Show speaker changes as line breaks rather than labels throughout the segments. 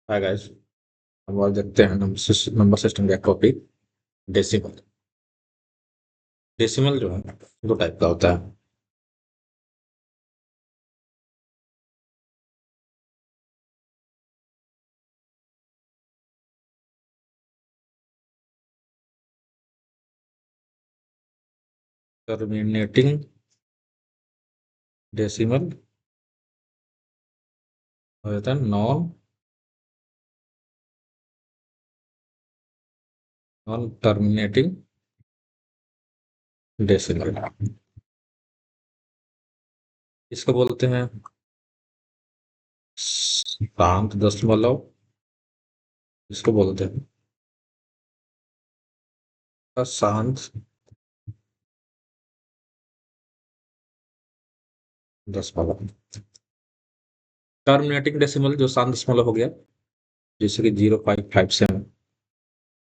Hi guys. हम आज देखते हैं नंबर सिस्टम का टॉपिक डेसिमल। डेसिमल जो है दो टाइप का होता है। टर्मिनेटिंग डेसिमल हो जाता है नॉन टर्मिनेटिंग डेसिमल। इसको बोलते हैं शांत दशमलव। इसको बोलते हैं अशांत दशमलव। टर्मिनेटिंग डेसिमल जो शांत दशमलव हो गया, जैसे कि 0.57,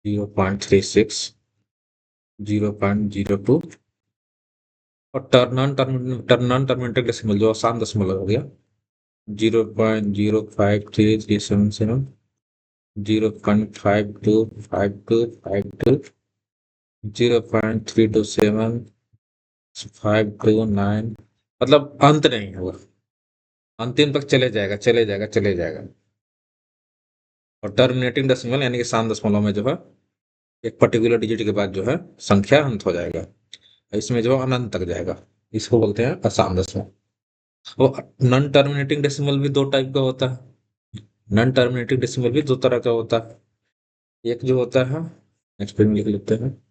0.36, 0.02। और टर्नन टर्मिनेटिंग डेसिमल जो आसान दशमलव हो गया, 0.053377, 0.525252, 0.327, 529। मतलब अंत नहीं होगा, अंतिम तक चले जाएगा चले जाएगा चले जाएगा। और टर्मिनेटिंग डेसिमल यानी कि शांत दशमलव में जो है एक पर्टिकुलर डिजिट के बाद जो है संख्या अंत हो जाएगा, इसमें जो अनंत तक जाएगा। इसको बोलते हैं अशांत दशमलव। वो नॉन टर्मिनेटिंग डेसिमल भी दो टाइप का होता है। नॉन टर्मिनेटिंग डेसिमल भी दो तरह का होता है। एक जो होता है, नेक्स्ट पे लिख लेते हैं।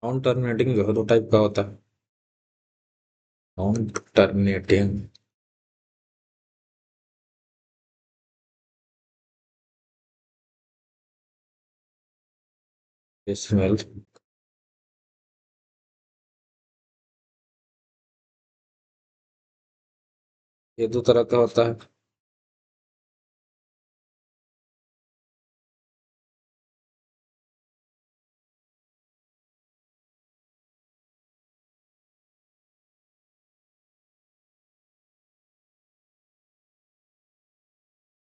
नॉन टर्मिनेटिंग जो है दो टाइप का होता है। नॉन टर्मिनेटिंग डेसिमल ये दो तरह का होता है।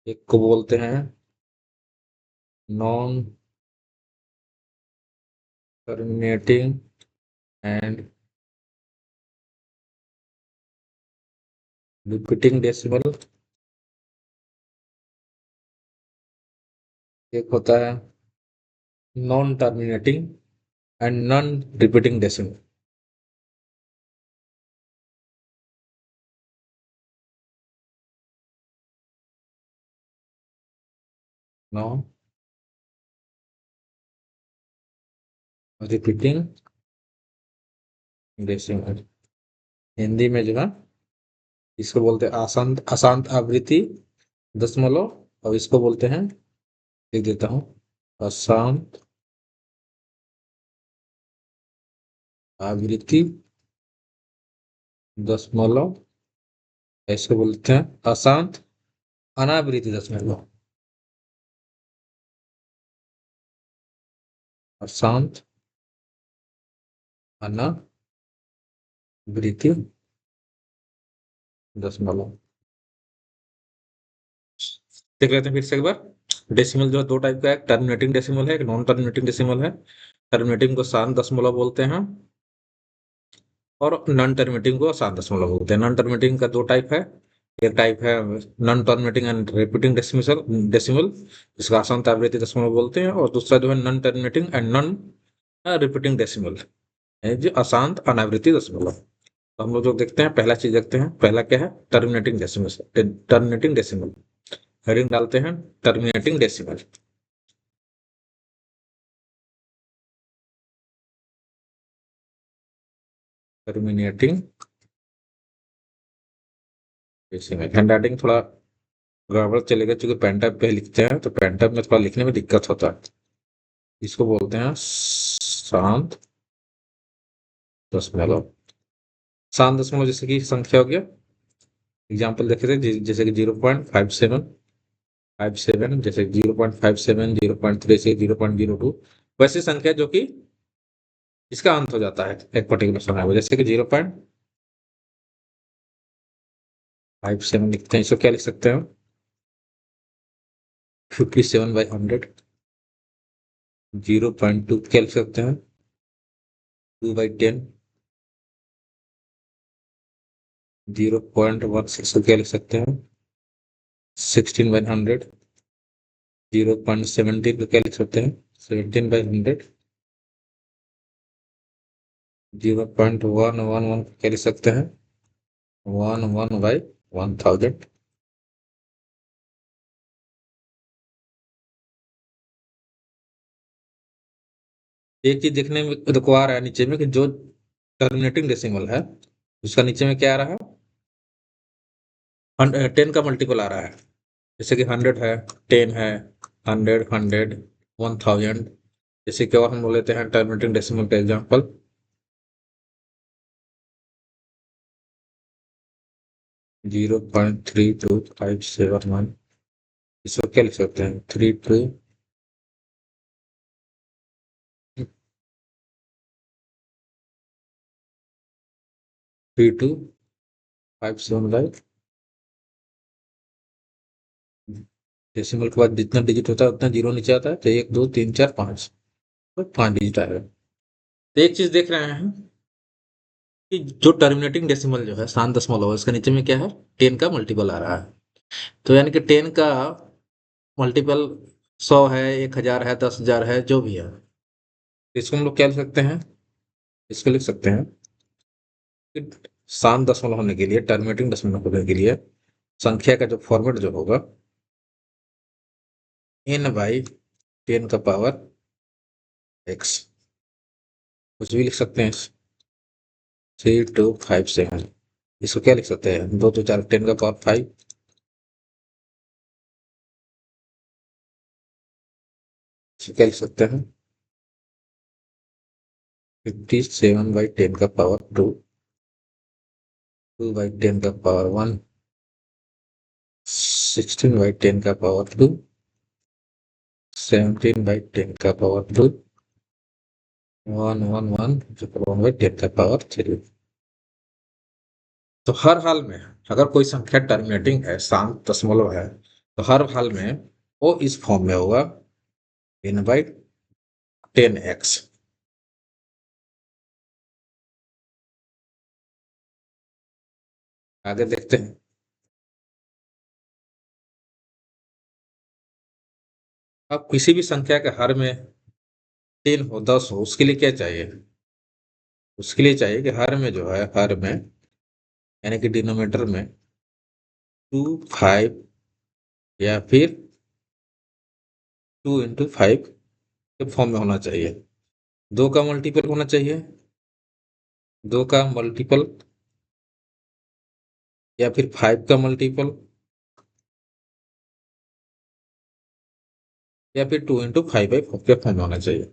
एक को बोलते हैं non terminating and repeating decimal. एक होता है non terminating and non repeating decimal. Non repeating decimal Hindi में जो है इसको बोलते हैं अशांत अशांत आवृत्ति दशमलव। और इसको बोलते हैं, लिख देता हूँ, अशांत आवृत्ति दशमलव। इसको बोलते हैं अशांत अनावृत्ति दशमलव। अशांत अनावृत्ति दशमलव। देख लेते हैं फिर से एक बार। डेसिमल जो है दो टाइप का है, एक टर्मिनेटिंग डेसिमल है, एक नॉन टर्मिनेटिंग डेसिमल है। टर्मिनेटिंग को शांत दशमलव बोलते हैं और नॉन टर्मिनेटिंग को अशांत दशमलव बोलते हैं। नॉन टर्मिनेटिंग का दो टाइप है। एक टाइप है non terminating and repeating decimal decimal जिसका अशांत आवृत्ति दशमलव बोलते हैं। और दूसरा जो है non terminating and non repeating decimal है, जो अशांत अनावृत्ति दशमलव। तो हम लोग जो देखते हैं, पहला चीज देखते हैं, पहला क्या है, terminating decimal. Terminating decimal heading डालते हैं, terminating decimal. Terminating decimal hand writing थोड़ा गड़बड़ चलेगा, क्योंकि पेन टाइप पे लिखते हैं तो पेन टाइप में थोड़ा लिखने में दिक्कत होता है। इसको बोलते हैं शांत दशमलव। शांत दशमलव जैसे कि संख्या हो गया, एग्जाम्पल देखे थे जैसे कि 0.57 जैसे 0.57, 0.36, 0.02, वैसी संख्या जो कि इसका अंत हो जाता है एक पर्टिकुलर समय में, जैसे कि 0.57 लिखते हैं, इसको क्या लिख सकते हैं 57/100। 0.2 क्या लिख सकते हैं 2/10। 0.16 को क्या लिख सकते हैं 16/100। 0.17 को क्या लिख सकते हैं 17/100। 0.111 को क्या लिख सकते हैं 11/1000। एक चीज देखने में देखो आ रहा है नीचे में कि जो टर्मिनेटिंग डेसिमल है उसका नीचे में क्या आ रहा है 10 का मल्टीपल आ रहा है, जैसे कि 100 है, 10 है, 100, 1000। जैसे कि और हम बोल लेते हैं टर्मिनेटिंग डेसिमल का एग्जांपल 0.32571। इसको क्या लिख सकते हैं 3257। डेसिमल के बाद जितना डिजिट होता है उतना जीरो नीचे आता है, तो 1 2 3 4 5, तो 5 डिजिट आएगा। तो एक चीज देख रहे हैं कि जो टर्मिनेटिंग डेसिमल जो है शांत दशमलव है, उसके नीचे में क्या है 10 का मल्टीपल आ रहा है। तो यानी कि 10 का मल्टीपल 100 है, 1000 है, 10,000 है, जो भी है। इसको हम लोग क्या लिख सकते हैं, इसको लिख सकते हैं कि शांत दशमलव होने के लिए, टर्मिनेटिंग दशमलव होने के लिए संख्या का जो फॉर्मेट जो होगा n/10 कुछ भी लिख सकते हैं 3257। इसको क्या लिख सकते हैं 2 2 4 10 का पावर 5। इसको क्या लिख सकते हैं 57/10 का पावर 2, 2/10 का पावर 1, 16/10 का पावर 2, 17/10 का पावर 2, 1 1 1/10 का पावर 3। तो हर हाल में अगर कोई संख्या टर्मिनेटिंग है, शांत दशमलव है, तो हर हाल में वो इस फॉर्म में होगा n/10x। आगे देखते हैं। अब किसी भी संख्या के हर में 10 हो, 10 हो, उसके लिए क्या चाहिए, उसके लिए चाहिए कि हर में जो है, हर में यानी कि डिनोमिनेटर में 2 5 या फिर 2 × 5 के फॉर्म में होना चाहिए। 2 का मल्टीपल होना चाहिए, 2 का मल्टीपल या फिर 5 का मल्टीपल या फिर 2 × 5/4 के फॉर्म में होना चाहिए।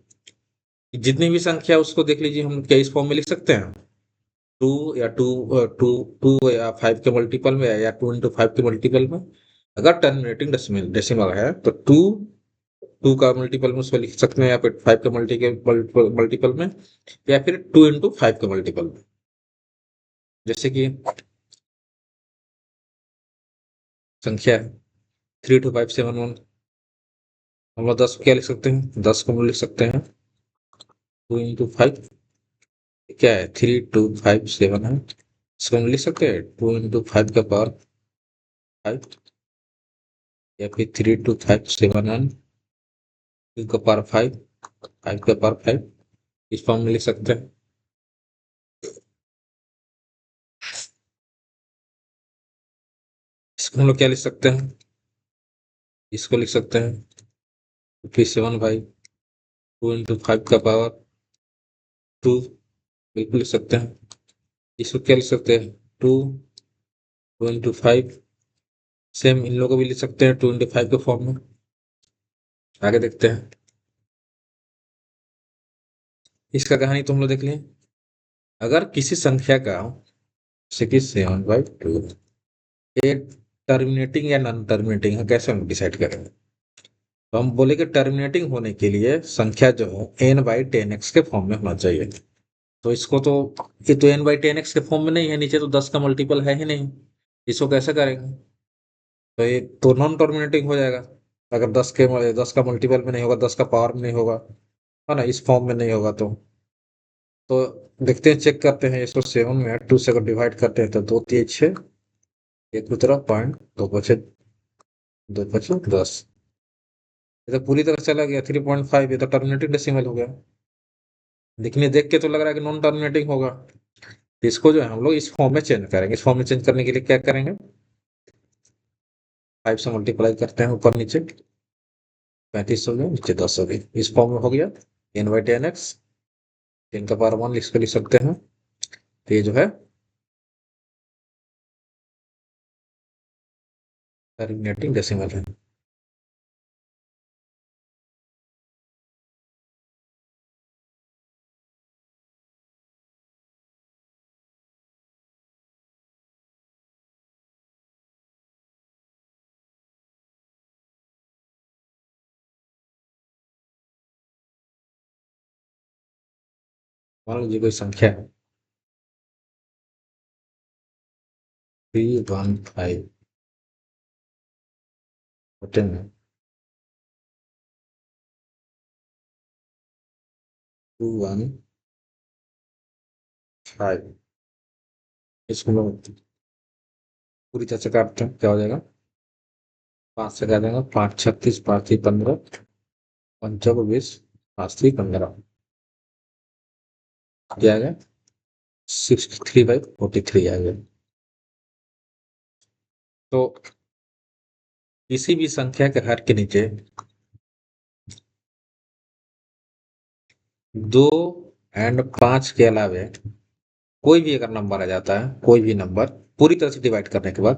जितनी भी संख्या उसको देख लीजिए, हम क्या इस फॉर्म में लिख सकते हैं 2 या 2 या 5 के मल्टीपल में, या 2 × 5 के मल्टीपल में। अगर टर्मिनेटिंग डेसिमल है तो 2 का मल्टीपल में उसको लिख सकते हैं, या फिर 5 के मल्टीपल में, या फिर 2 × 5 के मल्टीपल में। जैसे कि संख्या 32571, हम लोग 10 क्या लिख सकते हैं, 10 को हम लोग लिख सकते हैं 2 × 5। क्या है 3257 है, इसको हम लिख सकते हैं 2 × 5 का पावर 5, या फिर 32571 2 का पावर 5, 5 का पावर 5, इस फॉर्म में लिख सकते हैं। इसको हम लोग क्या लिख सकते हैं, इसको लिख सकते हैं 57/2 × 5 का पावर 2, बिल्कुल लिख सकते हैं। इसको क्या लिख सकते हैं 2 × 5, सेम इन लोगों को भी लिख सकते हैं 2 × 5 के फॉर्म में। आगे देखते हैं। इसका कहानी तुम लोग देख लिए। अगर किसी संख्या का 67/2 ये टर्मिनेटिंग या नॉन टर्मिनेटिंग है, कैसे हम डिसाइड करेंगे? तो हम बोले कि टर्मिनेटिंग होने के लिए संख्या जो है n/10x के फॉर्म में होना चाहिए। तो इसको तो, ये तो n/10x के फॉर्म में नहीं है, नीचे तो 10 का मल्टीपल है ही नहीं। इसको कैसे करेंगे? तो ये तो नॉन टर्मिनेटिंग हो जाएगा। अगर 10 का मल्टीपल में नहीं होगा, 10 का पावर में नहीं होगा, है ना, इस फॉर्म में नहीं होगा तो देखते हैं, चेक करते हैं इसको। 7 में 2 से अगर डिवाइड करते हैं तो 2 3 6, एक तरफ पॉइंट, 2 5 10। ये तो पूरी तरह चला गया 3.5, ये तो टर्मिनेटिंग डेसिमल हो गया। दिखने देख के तो लग रहा है कि नॉन टर्मिनेटिंग होगा। तो इसको जो है हम लोग इस फॉर्म में चेंज करेंगे। इस फॉर्म में चेंज करने के लिए क्या करेंगे? 5 से मल्टीप्लाई करते हैं ऊपर नीचे, 35 हो गया, नीचे 10 हो गई, इस फॉर्म में हो गया। n/10x, 10 का पावर 1 लिख सकते हैं। तो ये जो है टर्मिनेटिंग डेसिमल है। मान लीजिए कोई संख्या है 315 होते हैं 215। इसको लोग पूरी तरह से काटते हैं, क्या हो जाएगा? 5 से क्या देगा? 5 36, 5 3 15, 5 20, 5 3 15, क्या आएगा? 63/43 आएगा। तो किसी भी संख्या के हर के नीचे 2 एंड 5 के अलावे कोई भी अगर नंबर आ जाता है, कोई भी नंबर पूरी तरह से डिवाइड करने के बाद,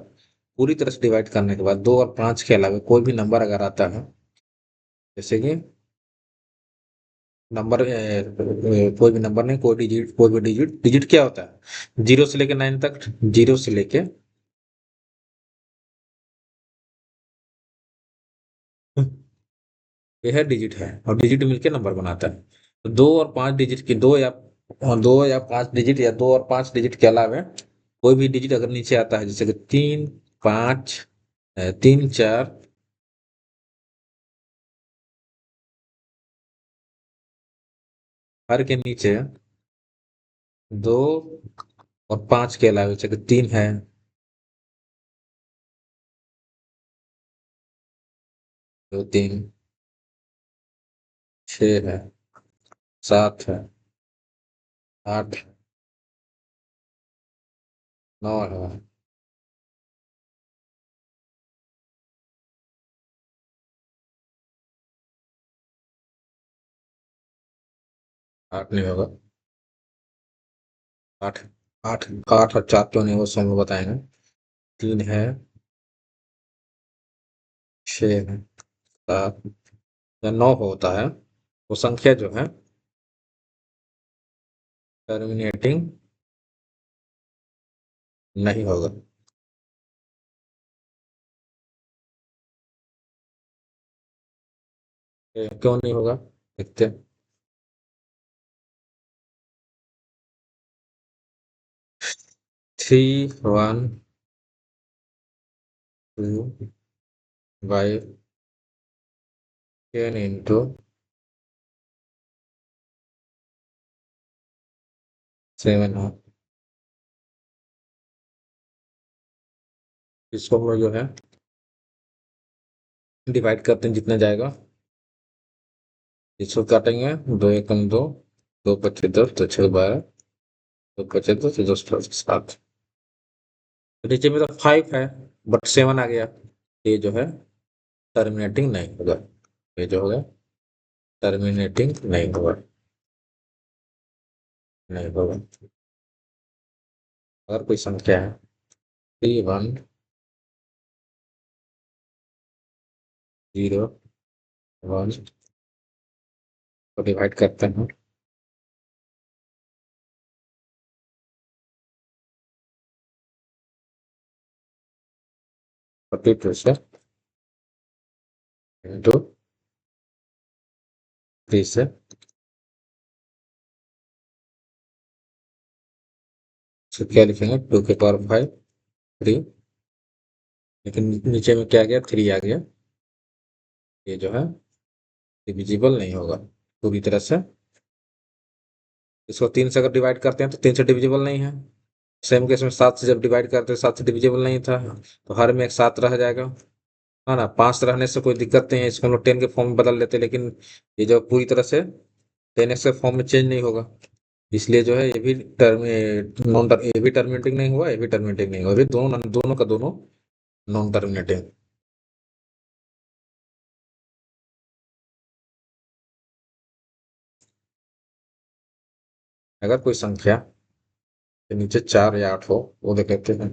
पूरी तरह से डिवाइड करने के बाद 2 और 5 के अलावे कोई भी नंबर अगर आता है, जैसे कि नंबर कोई भी नंबर नहीं, कोई डिजिट, कोई भी डिजिट। डिजिट क्या होता है? 0 से लेके 9 तक, 0 से लेके यह डिजिट है, और डिजिट मिलके नंबर बनाता है। तो 2 और 5 डिजिट की, 2 या 5 डिजिट, या 2 और 5 डिजिट के अलावा कोई भी डिजिट अगर नीचे आता है, जैसे कि 3 5, 3 4, हर के नीचे 2 और 5 के अलावा, जैसे कि 3 है, 2 3, 6 है, 7 है, 8 है, 9 है। 8 नहीं होगा। 8, 8, 8 और 4 क्यों नहीं, वो सब हम लोग बताएंगे। 3 है, 6 है, 7 या 9 होता है, वो संख्या जो है टर्मिनेटिंग नहीं होगा। ये क्यों नहीं होगा? देखते हैं। 3 1 2/10 है। इसको हम लोग जो है डिवाइड करते हैं, जितना जाएगा इसको काटेंगे। 2 एकम 2, 2 25 10, 2 6 12, 2 25 10, 10 plus 7। नीचे में तो 5 है, बट 7 आ गया। ये जो है टर्मिनेटिंग नहीं होगा। ये जो होगा टर्मिनेटिंग नहीं होगा, नहीं होगा। अगर कोई संख्या है 3 1 0 1 को डिवाइड करते हैं, 42 से इंटू 3 से तो क्या लिखेंगे 2 के पावर 5 3, लेकिन नीचे में क्या आ गया 3 आ गया, ये जो है डिविजिबल नहीं होगा पूरी तरह से। इसको 3 से अगर डिवाइड करते हैं तो 3 से डिविजिबल नहीं है। सेम केस में 7 से जब डिवाइड करते हैं 7 से डिविजिबल नहीं था, तो हर में एक 7 रह जाएगा, है ना। 5 रहने से कोई दिक्कत नहीं है, इसको हम लोग 10 के फॉर्म में बदल लेते, लेकिन ये जो पूरी तरह से 10x के फॉर्म में चेंज नहीं होगा, इसलिए जो है ये भी टर्म नॉन ये भी टर्मिनेटिंग नहीं हुआ, ये भी टर्मिनेटिंग नहीं हुआ, ये दोनों दोनों का दोनों नॉन टर्मिनेटिंग। अगर कोई संख्या के नीचे 4 या 8 हो, वो देख लेते हैं।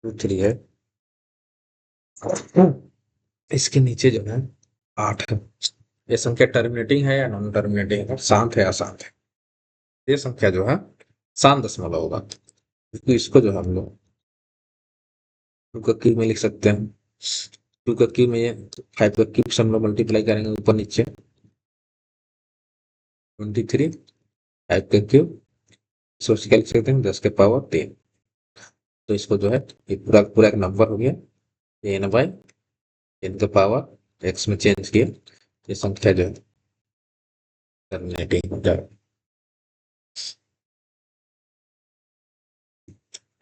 2 3 है, इसके नीचे जो है 8 है, ये संख्या टर्मिनेटिंग है या नॉन टर्मिनेटिंग है, शांत है या अशांत है। ये संख्या जो है शांत दशमलव होगा, क्योंकि इसको जो है हम लोग टू का क्यूब में लिख सकते हैं। टू का क्यूब में ये 5 का क्यूब से हम लोग मल्टीप्लाई करेंगे ऊपर नीचे, 23, 5 का क्यूब, सोच क्या लिख सकते हैं 10 के पावर 3। तो इसको जो है ये पूरा पूरा एक नंबर हो गया, एन बाई एन का पावर एक्स में चेंज किया, ये संख्या जो है टर्मिनेटिंग हो जाएगा।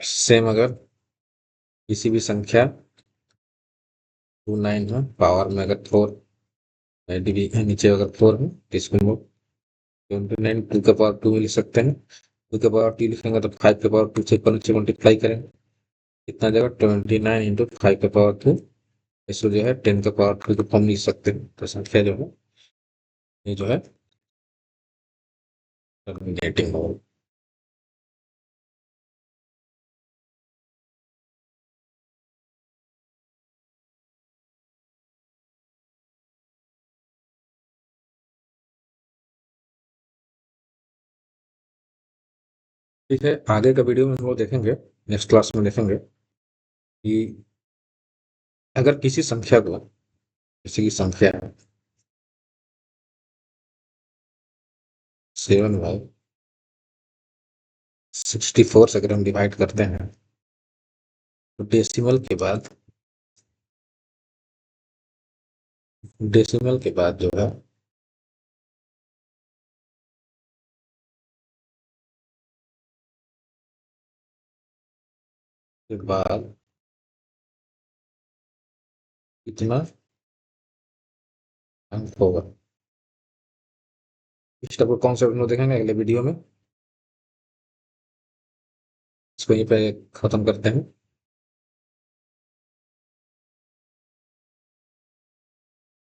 सेम अगर किसी भी संख्या 29 है, पावर में अगर 4 डिवीजन नीचे अगर 4 है, तो इसको हम लोग 29 2 का पावर 2 में लिख सकते हैं। 2 का पावर 2 लिखेंगे तो 5 का पावर 2 से ऊपर नीचे मल्टीप्लाई करेंगे, कितना जगह 29 इंटू 5 का पावर 2, इसको जो है 10 का पावर 2 को हम लिख सकते हैं। तो संख्या जो है ये जो है टर्मिनेटिंग हो। ठीक है, आगे का वीडियो में हम लोग देखेंगे, नेक्स्ट क्लास में देखेंगे कि अगर किसी संख्या को, जैसे कि संख्या है 7/64 से अगर हम डिवाइड करते हैं, तो डेसिमल के बाद जो है के बाद कितना अंक होगा, इस टाइप का कॉन्सेप्ट हम लोग देखेंगे अगले वीडियो में। इसको यहीं पे खत्म करते हैं।